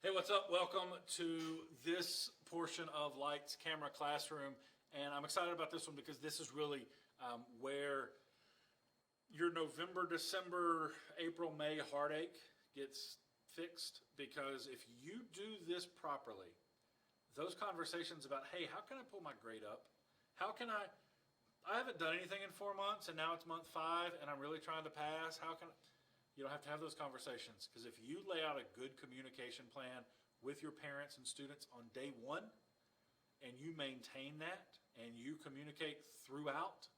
Hey, what's up? Welcome to this portion of Lights Camera Classroom, and I'm excited about this one because this is really where your November, December, April, May heartache gets fixed. Because if you do this properly, those conversations about, hey, how can I pull my grade up? How can I haven't done anything in 4 months and now it's month 5 and I'm really trying to pass. You don't have to have those conversations, because if you lay out a good communication plan with your parents and students on day 1 and you maintain that and you communicate throughout,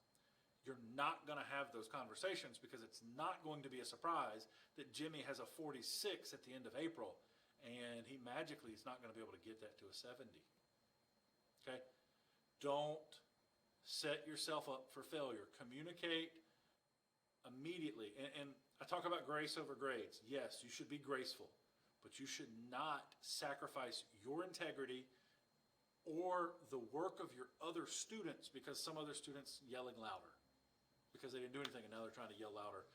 you're not going to have those conversations, because it's not going to be a surprise that Jimmy has a 46 at the end of April and he magically is not going to be able to get that to a 70. Okay? Don't set yourself up for failure. Communicate immediately. And I talk about grace over grades. Yes, you should be graceful, but you should not sacrifice your integrity or the work of your other students because some other students yelling louder because they didn't do anything and now they're trying to yell louder.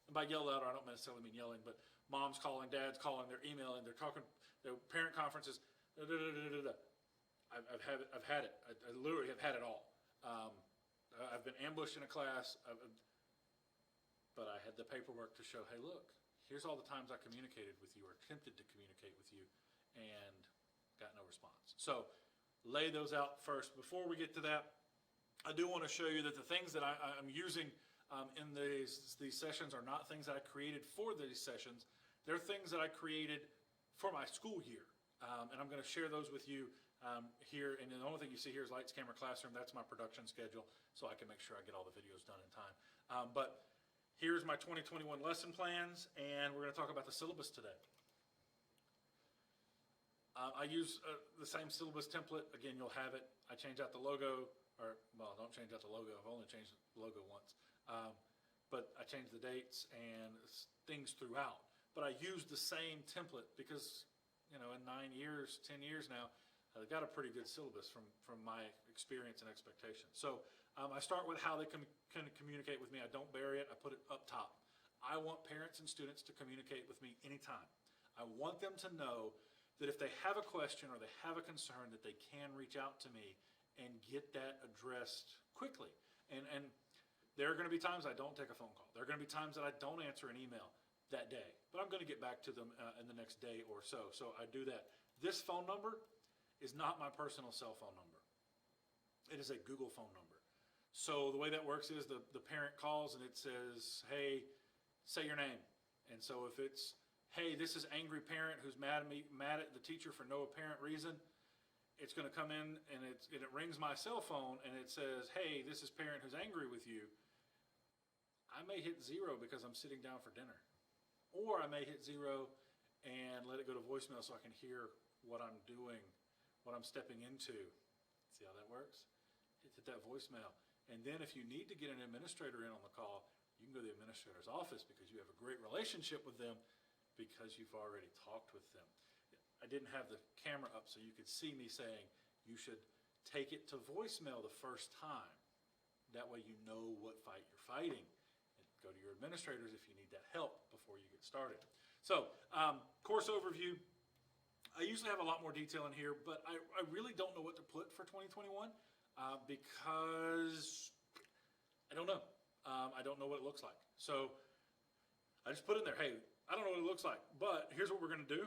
And by yell louder, I don't necessarily mean yelling, but mom's calling, dad's calling, they're emailing, they're talking, their parent conferences. I've had it. I literally have had it all. I've been ambushed in a class. But I had the paperwork to show, hey, look, here's all the times I communicated with you or attempted to communicate with you and got no response. So lay those out first. Before we get to that, I do want to show you that the things that I'm using in these sessions are not things that I created for these sessions. They're things that I created for my school year. And I'm going to share those with you here. And the only thing you see here is Lights, Camera, Classroom. That's my production schedule, so I can make sure I get all the videos done in time. But here's my 2021 lesson plans, and we're going to talk about the syllabus today. I use the same syllabus template. Again, you'll have it. I change out the logo, don't change out the logo. I've only changed the logo once. But I change the dates and things throughout. But I use the same template because, in 9 years, 10 years now, I've got a pretty good syllabus from my experience and expectations. So I start with how they can communicate with me. I don't bury it. I put it up top. I want parents and students to communicate with me anytime. I want them to know that if they have a question or they have a concern, that they can reach out to me and get that addressed quickly. And there are going to be times I don't take a phone call. There are going to be times that I don't answer an email that day. But I'm going to get back to them in the next day or so. So I do that. This phone number is not my personal cell phone number. It is a Google phone number. So the way that works is the parent calls and it says, hey, say your name. And so if it's, hey, this is angry parent who's mad at the teacher for no apparent reason, it's going to come in and it rings my cell phone and it says, hey, this is parent who's angry with you. I may hit 0 because I'm sitting down for dinner. Or I may hit 0 and let it go to voicemail so I can hear what I'm doing, what I'm stepping into. See how that works? Hit that voicemail. And then if you need to get an administrator in on the call, you can go to the administrator's office because you have a great relationship with them because you've already talked with them. I didn't have the camera up so you could see me saying you should take it to voicemail the first time. That way you know what fight you're fighting. And go to your administrators if you need that help before you get started. So, course overview. I usually have a lot more detail in here, but I really don't know what to put for 2021 because I don't know. I don't know what it looks like. So I just put in there, hey, I don't know what it looks like, but here's what we're going to do.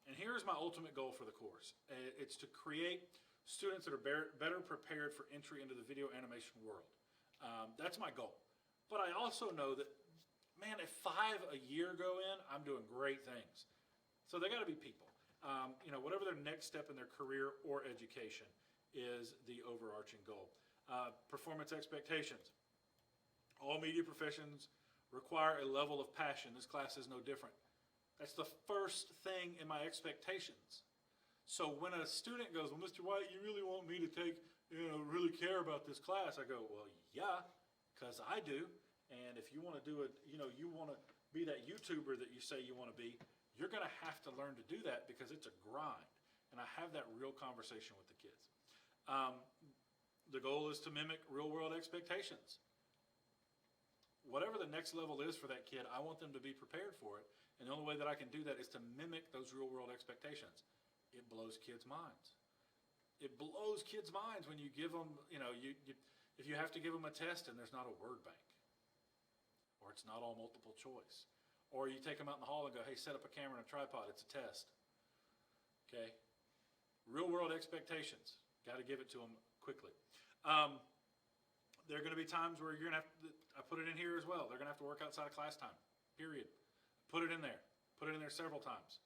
And here's my ultimate goal for the course. It's to create students that are better prepared for entry into the video animation world. That's my goal. But I also know that, man, if 5 a year go in, I'm doing great things. So they got to be people. Whatever their next step in their career or education is the overarching goal. Performance expectations. All media professions require a level of passion. This class is no different. That's the first thing in my expectations. So when a student goes, well, Mr. White, you really want me to really care about this class? I go, well, yeah, because I do. And if you want to do it, you want to be that YouTuber that you say you want to be, you're going to have to learn to do that because it's a grind. And I have that real conversation with the kids. The goal is to mimic real world expectations. Whatever the next level is for that kid, I want them to be prepared for it. And the only way that I can do that is to mimic those real world expectations. It blows kids' minds. It blows kids' minds when you give them, if you have to give them a test and there's not a word bank, or it's not all multiple choice, or you take them out in the hall and go, hey, set up a camera and a tripod, it's a test. Okay? Real world expectations. Got to give it to them quickly. There are going to be times where you're going to have to, I put it in here as well, they're going to have to work outside of class time, period. Put it in there. Put it in there several times.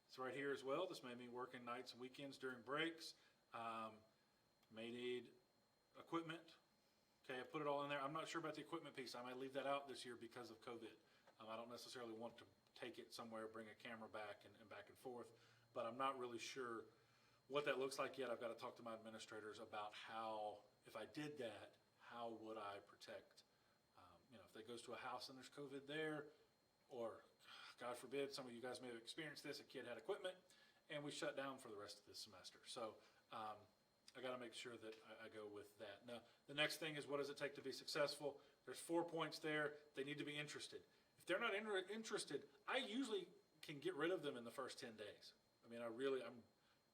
It's right here as well. This may mean working nights and weekends during breaks. May need equipment. Okay, I put it all in there. I'm not sure about the equipment piece. I might leave that out this year because of COVID. I don't necessarily want to take it somewhere, bring a camera back and back and forth, but I'm not really sure what that looks like yet. I've got to talk to my administrators about how, if I did that, how would I protect, if that goes to a house and there's COVID there, or God forbid, some of you guys may have experienced this, a kid had equipment and we shut down for the rest of this semester. So I got to make sure that I go with that. Now, the next thing is, what does it take to be successful? There's 4 points there. They need to be interested. If they're not interested, I usually can get rid of them in the first 10 days. I mean, I'm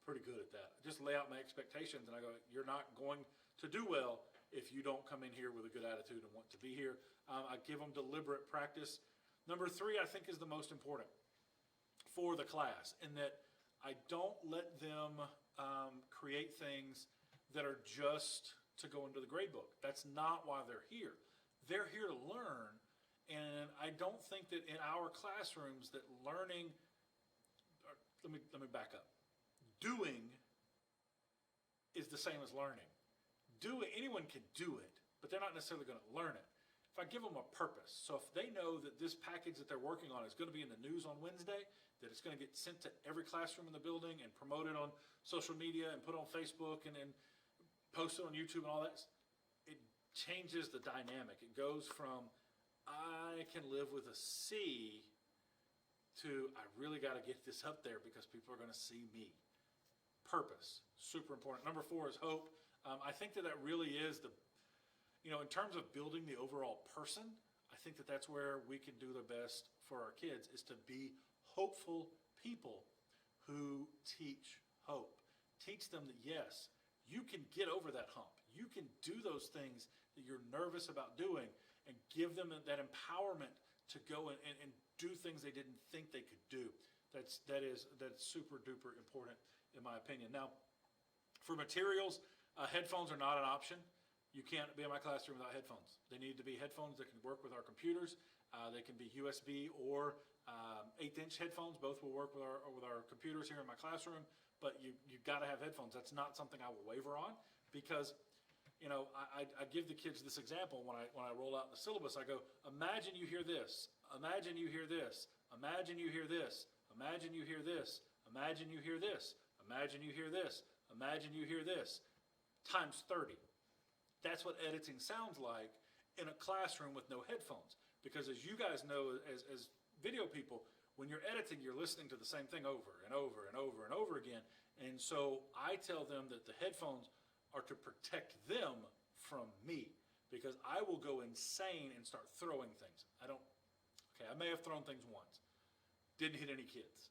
pretty good at that. I just lay out my expectations and I go, you're not going to do well if you don't come in here with a good attitude and want to be here. I give them deliberate practice. Number 3, I think, is the most important for the class, in that I don't let them create things that are just to go into the grade book. That's not why they're here. They're here to learn, and I don't think that in our classrooms that learning, let me back up. Doing is the same as learning. Anyone can do it, but they're not necessarily going to learn it. If I give them a purpose, so if they know that this package that they're working on is going to be in the news on Wednesday, that it's going to get sent to every classroom in the building and promoted on social media and put on Facebook and posted on YouTube and all that, it changes the dynamic. It goes from, I can live with a C, to, I really got to get this up there because people are going to see me. Purpose, super important. Number 4 is hope. I think that really is in terms of building the overall person, I think that that's where we can do the best for our kids, is to be hopeful people who teach hope. Teach them that, yes, you can get over that hump. You can do those things that you're nervous about doing, and give them that empowerment to go and do things they didn't think they could do. That's super duper important in my opinion. Now, for materials, headphones are not an option. You can't be in my classroom without headphones. They need to be headphones that can work with our computers. They can be USB or 1/8-inch headphones. Both will work with our computers here in my classroom. But you've got to have headphones. That's not something I will waver on, because I give the kids this example when I roll out the syllabus. I go, imagine you hear this. Imagine you hear this. Imagine you hear this. Imagine you hear this. Imagine you hear this. Imagine you hear this. Imagine you hear this. Times 30. That's what editing sounds like in a classroom with no headphones. Because as you guys know, as video people, when you're editing, you're listening to the same thing over and over and over and over again. And so I tell them that the headphones are to protect them from me, because I will go insane and start throwing things. I may have thrown things once. Didn't hit any kids.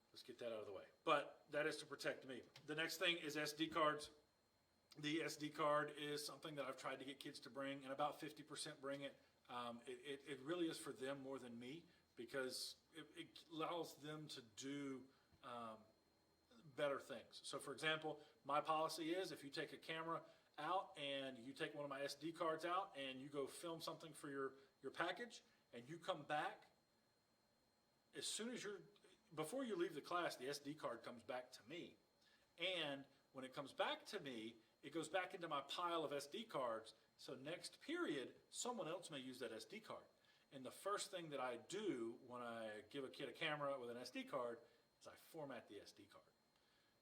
Let's get that out of the way. But that is to protect me. The next thing is SD cards. The SD card is something that I've tried to get kids to bring, and about 50% bring it. It really is for them more than me, because it allows them to do better things. So for example, my policy is, if you take a camera out and you take one of my SD cards out and you go film something for your package, and you come back, before you leave the class, the SD card comes back to me. And when it comes back to me, it goes back into my pile of SD cards. So next period, someone else may use that SD card. And the first thing that I do when I give a kid a camera with an SD card is I format the SD card.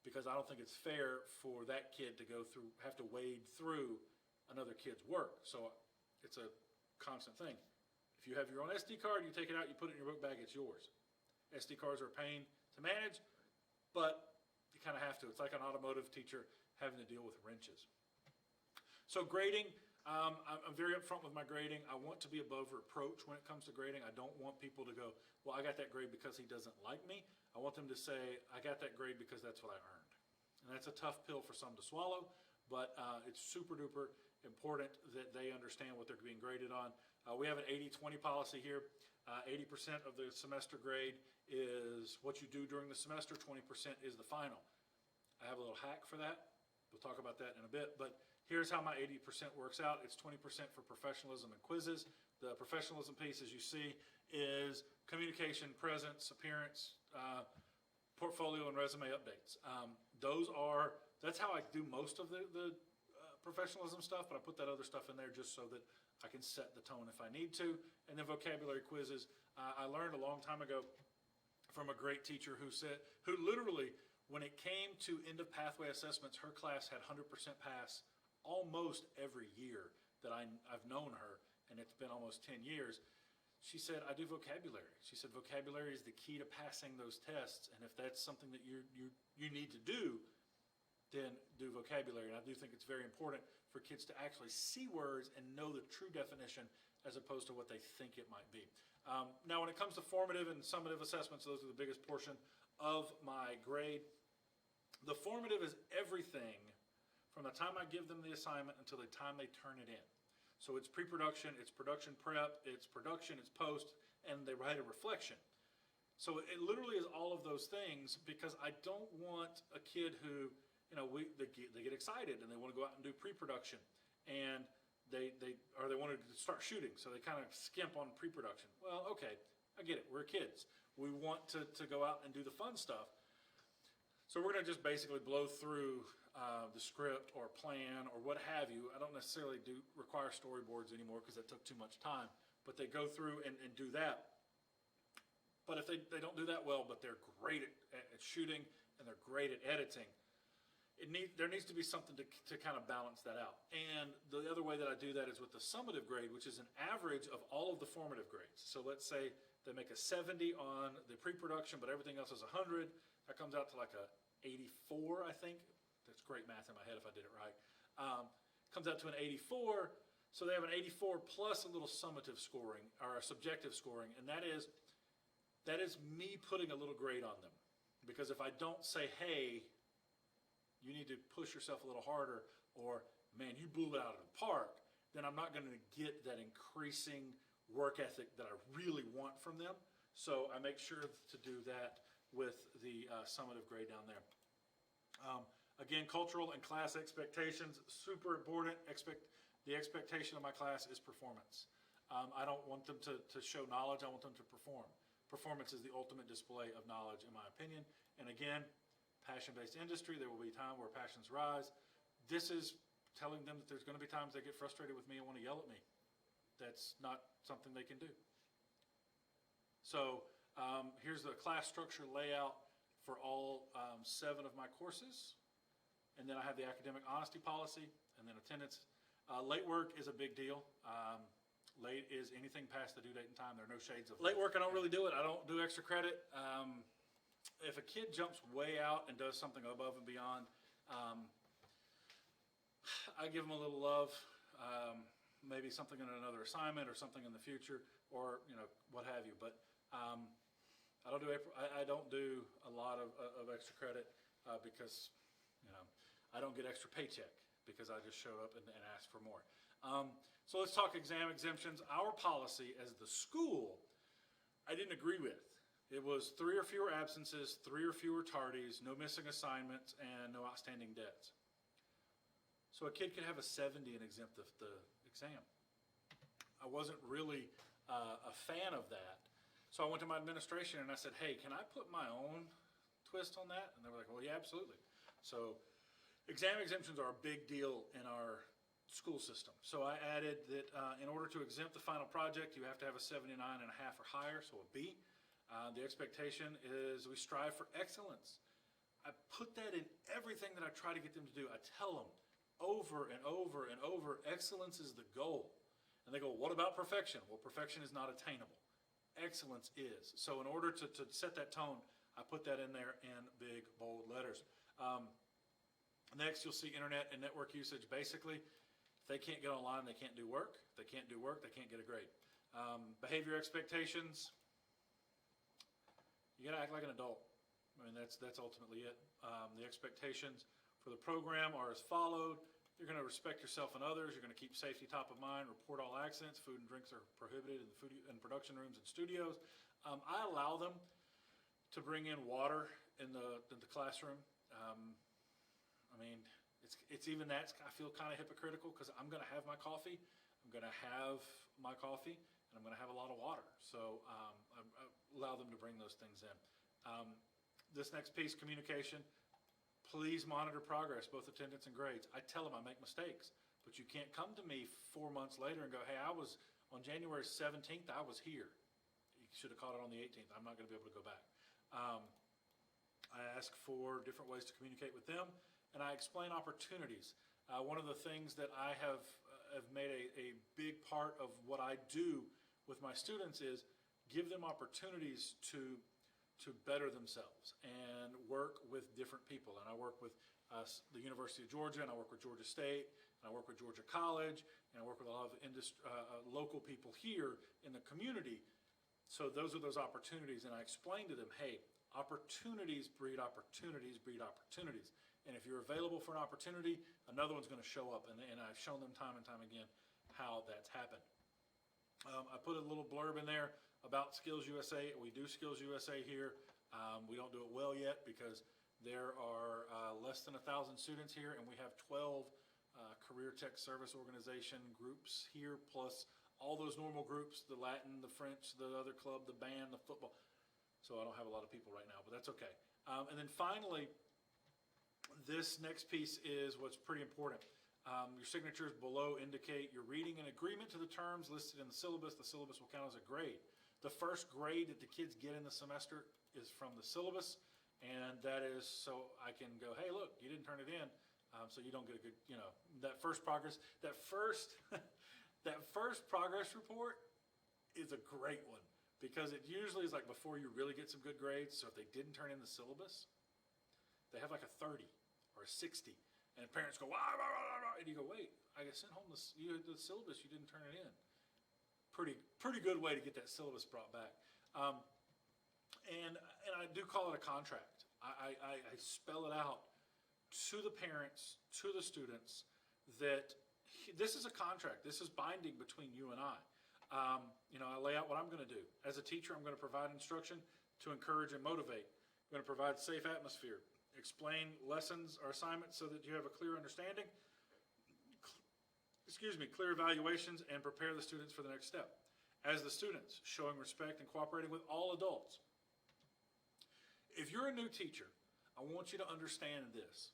Because I don't think it's fair for that kid to have to wade through another kid's work. So it's a constant thing. If you have your own SD card, you take it out, you put it in your book bag, it's yours. SD cards are a pain to manage, but you kind of have to. It's like an automotive teacher having to deal with wrenches. So grading, I'm very upfront with my grading. I want to be above reproach when it comes to grading. I don't want people to go, well, I got that grade because he doesn't like me. I want them to say, I got that grade because that's what I earned. And that's a tough pill for some to swallow, but it's super duper important that they understand what they're being graded on. We have an 80-20 policy here. 80% of the semester grade is what you do during the semester, 20% is the final. I have a little hack for that. We'll talk about that in a bit, but here's how my 80% works out. It's 20% for professionalism and quizzes. The professionalism piece, as you see, is communication, presence, appearance, portfolio, and resume updates. That's how I do most of the professionalism stuff, but I put that other stuff in there just so that I can set the tone if I need to. And then vocabulary quizzes. I learned a long time ago from a great teacher who literally, when it came to end of pathway assessments, her class had 100% pass almost every year that I've known her, and it's been almost 10 years. She said, I do vocabulary. She said, vocabulary is the key to passing those tests, and if that's something that you need to do, then do vocabulary. And I do think it's very important for kids to actually see words and know the true definition as opposed to what they think it might be. Now, when it comes to formative and summative assessments, those are the biggest portion of my grade. The formative is everything from the time I give them the assignment until the time they turn it in. So it's pre-production, it's production prep, it's production, it's post, and they write a reflection. So it literally is all of those things because I don't want a kid who, they get excited and they want to go out and do pre-production and they wanted to start shooting, so they kind of skimp on pre-production. Well, okay, I get it. We're kids. We want to go out and do the fun stuff. So we're going to just basically blow through the script or plan or what have you. I don't necessarily require storyboards anymore because that took too much time. But they go through and do that. But if they don't do that well, but they're great at shooting and they're great at editing, there needs to be something to kind of balance that out. And the other way that I do that is with the summative grade, which is an average of all of the formative grades. So let's say they make a 70 on the pre-production, but everything else is 100. That comes out to like a 84, I think. That's great math in my head if I did it right. Comes out to an 84. So they have an 84 plus a little summative scoring or a subjective scoring, and that is me putting a little grade on them. Because if I don't say, hey, you need to push yourself a little harder, or man, you blew it out of the park, then I'm not going to get that increasing work ethic that I really want from them. So I make sure to do that with the summative grade down there. Again, cultural and class expectations, super important. The expectation of my class is performance. I don't want them to show knowledge, I want them to perform. Performance is the ultimate display of knowledge, in my opinion. And again, passion-based industry, there will be a time where passions rise. This is telling them that there's going to be times they get frustrated with me and want to yell at me. That's not something they can do. So here's the class structure layout for all 7 of my courses. And then I have the academic honesty policy and then attendance. Late work is a big deal. Late is anything past the due date and time. There are no shades of late work. I don't really do it. I don't do extra credit. If a kid jumps way out and does something above and beyond, I give them a little love. Maybe something in another assignment or something in the future, or what have you. But I don't do a lot of extra credit because I don't get extra paycheck because I just showed up and asked for more. So let's talk exam exemptions. Our policy as the school, I didn't agree with. It was 3 or fewer absences, 3 or fewer tardies, no missing assignments, and no outstanding debts. So a kid could have a 70 and exempt the exam. I wasn't really a fan of that. So I went to my administration and I said, hey, can I put my own twist on that? And they were like, well, yeah, absolutely. So exam exemptions are a big deal in our school system. So I added that in order to exempt the final project, you have to have a 79.5 or higher, so a B. The expectation is we strive for excellence. I put that in everything that I try to get them to do. I tell them over and over and over, excellence is the goal. And they go, what about perfection? Well, perfection is not attainable. Excellence is. So in order to set that tone, I put that in there in big, bold letters. Next, you'll see internet and network usage. Basically, If they can't get online, they can't do work. If they can't do work, they can't get a grade. Behavior expectations, you gotta act like an adult. I mean, that's ultimately it. The expectations for the program are as followed. You're gonna respect yourself and others. You're gonna keep safety top of mind, report all accidents. Food and drinks are prohibited in the food and production rooms and studios. I allow them to bring in water in the classroom. I mean, it's even that, I feel kind of hypocritical because I'm gonna have my coffee. I'm gonna have my coffee and I'm gonna have a lot of water. So I allow them to bring those things in. This next piece, communication. Please monitor progress, both attendance and grades. I tell them I make mistakes, but you can't come to me 4 months later and go, hey, I was on January 17th, I was here. You should have caught it on the 18th. I'm not gonna be able to go back. I ask for different ways to communicate with them, and I explain opportunities. One of the things that I have made a big part of what I do with my students is give them opportunities to better themselves and work with different people. And I work with the University of Georgia, and I work with Georgia State, and I work with Georgia College, and I work with a lot of local people here in the community. So those are those opportunities, and I explain to them, hey, opportunities breed opportunities breed opportunities. And if you're available for an opportunity, another one's going to show up. And I've shown them time and time again how that's happened. I put a little blurb in there about Skills USA. We do Skills USA here. We don't do it well yet because there are less than 1,000 students here, and we have 12 Career Tech Service Organization groups here, plus all those normal groups, the Latin, the French, the other club, the band, the football. So I don't have a lot of people right now, but that's okay. And then finally, this next piece is what's pretty important. Your signatures below indicate you're reading in agreement to the terms listed in the syllabus. The syllabus will count as a grade. The first grade that the kids get in the semester is from the syllabus, and that is so I can go, hey, look, you didn't turn it in, so you don't get a good, that first progress. That first progress report is a great one because it usually is like before you really get some good grades. So if they didn't turn in the syllabus, they have like a 30 or a 60. And parents go, wah, wah, wah, wah, and you go, wait, I sent home the syllabus, you didn't turn it in. Pretty good way to get that syllabus brought back. And I do call it a contract. I spell it out to the parents, to the students, that this is a contract. This is binding between you and I. I lay out what I'm going to do. As a teacher, I'm going to provide instruction to encourage and motivate. I'm going to provide safe atmosphere. Explain lessons or assignments so that you have a clear understanding, clear evaluations, and prepare the students for the next step. As the students, showing respect and cooperating with all adults. If you're a new teacher, I want you to understand this.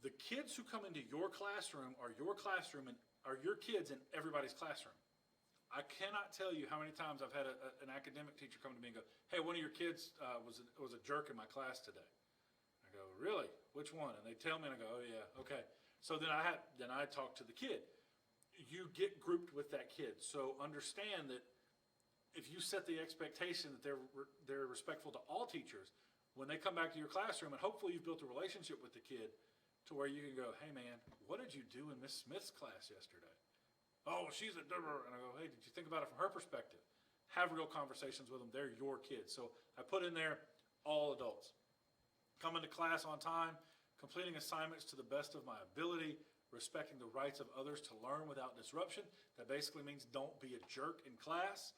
The kids who come into your classroom are your kids in everybody's classroom. I cannot tell you how many times I've had an academic teacher come to me and go, hey, one of your kids was a jerk in my class today. I go, really? Which one? And they tell me, and I go, oh yeah, okay. So then I talk to the kid. You get grouped with that kid. So understand that if you set the expectation that they're respectful to all teachers, when they come back to your classroom, and hopefully you've built a relationship with the kid to where you can go, hey man, what did you do in Miss Smith's class yesterday? Oh, she's a dumber. And I go, hey, did you think about it from her perspective? Have real conversations with them. They're your kids. So I put in there all adults. Coming to class on time, completing assignments to the best of my ability, respecting the rights of others to learn without disruption. That basically means don't be a jerk in class.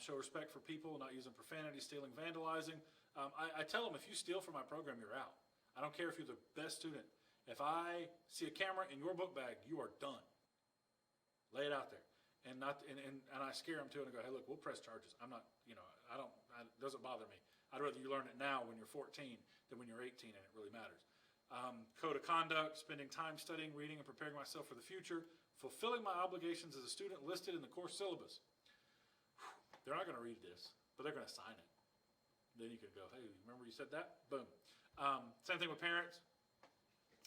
Show respect for people, not using profanity, stealing, vandalizing. I tell them, if you steal from my program, you're out. I don't care if you're the best student. If I see a camera in your book bag, you are done. Lay it out there. And I scare them too, and I go, hey, look, we'll press charges. I'm not, it doesn't bother me. I'd rather you learn it now when you're 14 than when you're 18, and it really matters. Code of conduct, spending time studying, reading, and preparing myself for the future, fulfilling my obligations as a student listed in the course syllabus. They're not going to read this, but they're going to sign it. Then you can go, hey, remember you said that? Boom. Same thing with parents.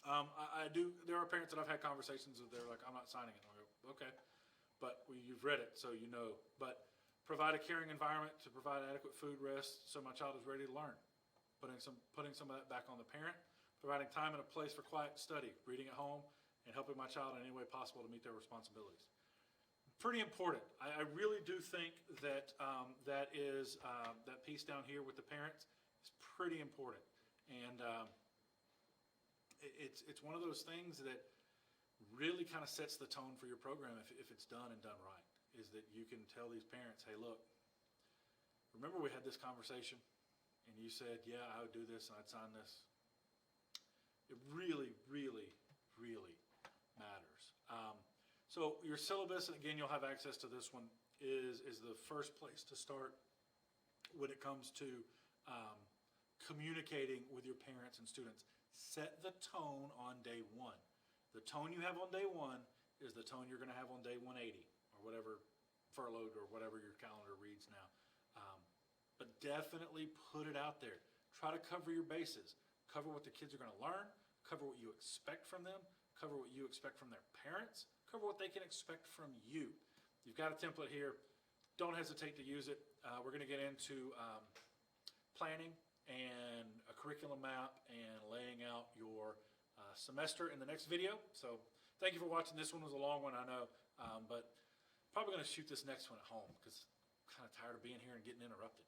There are parents that I've had conversations with, they're like, I'm not signing it. And I go, okay, but you've read it, so you know. But provide a caring environment to provide adequate food, rest, so my child is ready to learn. Putting some of that back on the parent. Providing time and a place for quiet study, reading at home, and helping my child in any way possible to meet their responsibilities. Pretty important. I really do think that that piece down here with the parents is pretty important. And it's one of those things that really kind of sets the tone for your program if it's done and done right, is that you can tell these parents, hey, look, remember we had this conversation and you said, yeah, I would do this and I'd sign this. It really, really, really matters. So your syllabus, and again, you'll have access to this one, is the first place to start when it comes to communicating with your parents and students. Set the tone on day one. The tone you have on day one is the tone you're going to have on day 180 or whatever, furloughed or whatever your calendar reads now. But definitely put it out there. Try to cover your bases. Cover what the kids are going to learn. Cover what you expect from them. Cover what you expect from their parents. Cover what they can expect from you. You've got a template here. Don't hesitate to use it. We're going to get into planning and a curriculum map and laying out your semester in the next video. So thank you for watching. This one was a long one, I know, but probably going to shoot this next one at home because I'm kind of tired of being here and getting interrupted.